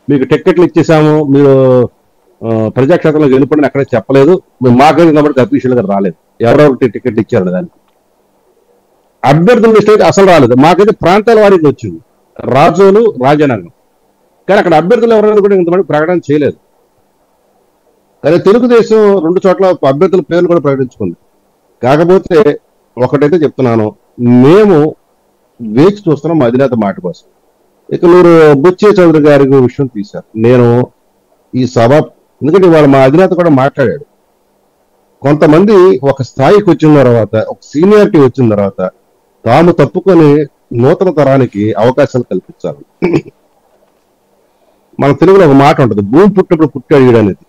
మీకు టికెట్లు ఇచ్చేసాము, మీరు ప్రజాక్షేత్రంలో గెలుపడిని అక్కడే చెప్పలేదు, మాకే కాబట్టి అఫీషియల్ గా రాలేదు. ఎవరెవరికి టికెట్లు ఇచ్చారు దానికి అభ్యర్థుల లిస్ట్ అయితే అసలు రాలేదు. మాకైతే ప్రాంతాల వారికి వచ్చింది, రాజోలు, రాజనగరం. కానీ అక్కడ అభ్యర్థులు ఎవరైనా కూడా ఇంతమంది ప్రకటన చేయలేదు. కానీ తెలుగుదేశం 2 చోట్ల అభ్యర్థుల పేర్లు కూడా ప్రకటించుకుంది. కాకపోతే ఒకటైతే చెప్తున్నాను, మేము వేచి చూస్తున్నాం మా అధినేత మాట కోసం. ఇక మీరు బుచ్చే చౌదరి గారి విషయం తీశారు. నేను ఈ సభ, ఎందుకంటే ఇవాళ మా అధినేత కూడా మాట్లాడాడు, కొంతమంది ఒక స్థాయికి వచ్చిన తర్వాత, ఒక సీనియారిటీ వచ్చిన తర్వాత తాము తప్పుకొని నూతన తరానికి అవకాశాలు కల్పించాలి. మన తెలుగులో ఒక మాట ఉంటుంది, భూమి పుట్టినప్పుడు పుట్టాడు అనేది.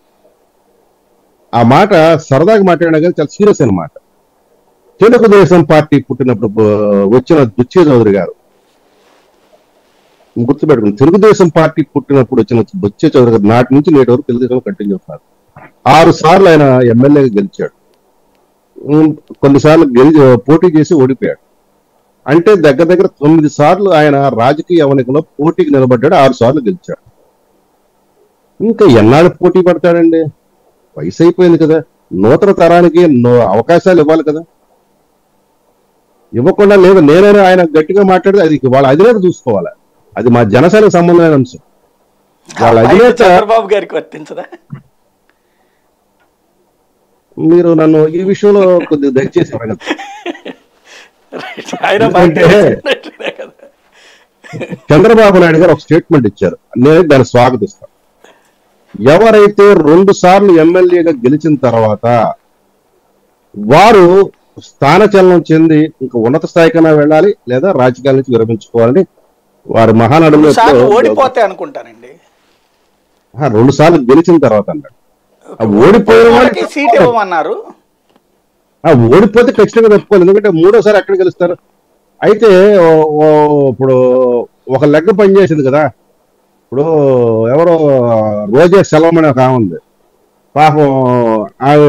ఆ మాట సరదాగా మాట్లాడినా కానీ చాలా సీరియస్ అయిన మాట. తెలుగుదేశం పార్టీ పుట్టినప్పుడు వచ్చిన బుచ్చే చౌదరి గారు, గుర్తుపెట్టుకుని, తెలుగుదేశం పార్టీ పుట్టినప్పుడు వచ్చిన బుచ్చే చౌదరి గారు నాటి నుంచి నేటి వరకు తెలుగుదేశం కంటిన్యూ అవుతున్నారు. 6 సార్లు ఆయన ఎమ్మెల్యేగా గెలిచాడు, కొన్నిసార్లు పోటీ చేసి ఓడిపోయాడు. అంటే దగ్గర దగ్గర 9 సార్లు ఆయన రాజకీయ అవనికలో పోటీకి నిలబడ్డాడు, 6 సార్లు గెలిచాడు. ఇంకా ఎన్నాళ్ళు పోటీ పడతాడండి? వయసు అయిపోయింది కదా. నూతన తరానికి అవకాశాలు ఇవ్వాలి కదా. ఇవ్వకుండా లేదు. నేనైనా ఆయన గట్టిగా మాట్లాడితే అది వాళ్ళ అధినేత చూసుకోవాలి. అది మా జనసేనకు సంబంధమైన అంశం. వాళ్ళ అధినేత చంద్రబాబు గారికి వర్తించదా? మీరు నన్ను ఈ విషయంలో కొద్దిగా దయచేసి చంద్రబాబు నాయుడు గారు ఒక స్టేట్మెంట్ ఇచ్చారు, నేను దాన్ని స్వాగతిస్తాను. ఎవరైతే 2 సార్లు ఎమ్మెల్యేగా గెలిచిన తర్వాత వారు స్థానచలనం చెంది ఇంకా ఉన్నత స్థాయికైనా వెళ్ళాలి, లేదా రాజకీయాల నుంచి విరమించుకోవాలని వారి మహానడులో ఓడిపోతే అనుకుంటానండి. 2 సార్లు గెలిచిన తర్వాత అన్నాడు. ఓడిపోయిన వాళ్ళకి సీట్ ఇవ్వమన్నారు. ఓడిపోతే ఖచ్చితంగా తప్పుకోవాలి, ఎందుకంటే 3వ సారి ఎక్కడ గెలుస్తారు. అయితే ఇప్పుడు ఒక లెక్క పనిచేసింది కదా. ఇప్పుడు ఎవరో రోజే సెలవు అని ఒక ఆమె ఉంది, పాపం ఆమె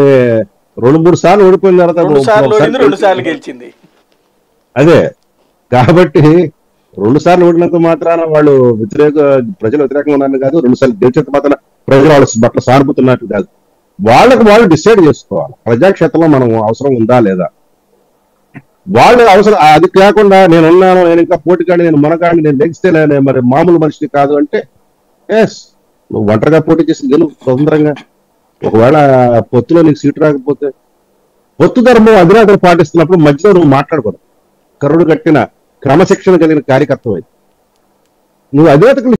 2-3 సార్లు ఓడిపోయిన తర్వాత 2 సార్లు గెలిచింది. అదే కాబట్టి 2 సార్లు ఓడినంత మాత్రాన వాళ్ళు ప్రజలు వ్యతిరేకంగా ఉన్నారని కాదు, 2 సార్లు గెలిచినంత మాత్రాన ప్రజలు వాళ్ళ బట్ల సానుభూతున్నట్టు కాదు. వాళ్ళకి వాళ్ళు డిసైడ్ చేసుకోవాలి, ప్రజాక్షేత్రంలో మనం అవసరం ఉందా లేదా. వాళ్ళు అవసరం అది కాకుండా నేనున్నాను, నేను ఇంకా పోటీకాడి, నేను మనకాడి, నేను లెగిస్తే మరి మామూలు మనిషిని కాదు అంటే ఎస్, నువ్వు ఒంటరిగా పోటీ చేసి గెలు తొందరగా. ఒకవేళ పొత్తులో నీకు సీటు రాకపోతే, పొత్తు ధర్మం అధినేతలు పాటిస్తున్నప్పుడు మధ్యలో నువ్వు మాట్లాడకూడదు. కరుడు కట్టిన క్రమశిక్షణ కలిగిన కార్యకర్తవై నువ్వు అధినేతకు